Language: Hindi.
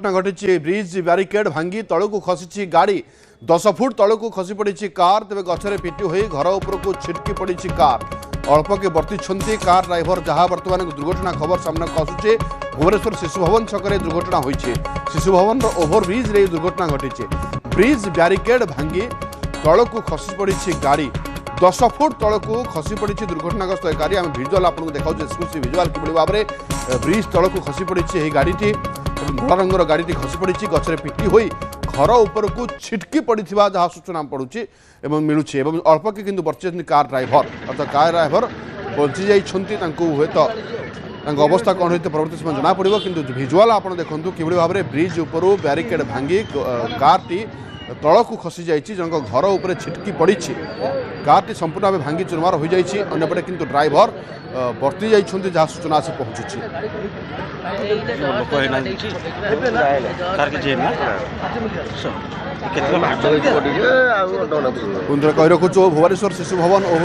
दुर्घटना घटी ब्रिज ब्यारिकेड भांगी तलू खसी गाड़ी 10 फुट तलू खसी पड़ी कार तेज गछरे पिटी हो घर उपरकू छिटकी पड़ी कार अल्प के बर्ती कार ड्राइवर जहां बर्तमान दुर्घटना खबर सामना आसूचे भुवनेश्वर शिशु भवन छकरे दुर्घटना होती शिशु भवन ओभरब्रिज रे दुर्घटना घटी ब्रिज ब्यारिकेड भांगी तलू खसी पड़ी गाड़ी 10 फुट तलू खसी पड़ी दुर्घटनाग्रस्त गाड़ी आम भिजुआल आपको देखा एक्सक्लूसिव भिजुआल कि भाव में ब्रिज तलू खसी पड़ी गाड़ी धड़ा रंगर गाड़ी खसी पड़ी गछरे पिटी हो घर उपरकू छिटकी पड़ी जहाँ सूचना पड़ुची मिलूँ अल्प के किंतु बची कार ड्राइवर अर्थात कार ड्राइवर बची जाइए हुए तो अवस्था कौन होती परवर्त समय जना पड़ो कि भिजुआल आप देखूँ कि भाव में ब्रिज उपरू ब्यारिकेड भांगी कारटी तलू खसी जाइए जन घर उपर छिटकी पड़ी कारटी संपूर्ण भाव भांगी चुरमार हो जाइए अंपटे किंतु ड्राइवर बर्ती जाइए जहाँ सूचना आसी पहुँचुची कही रखुच भुवनेश्वर शिशु भवन ओभर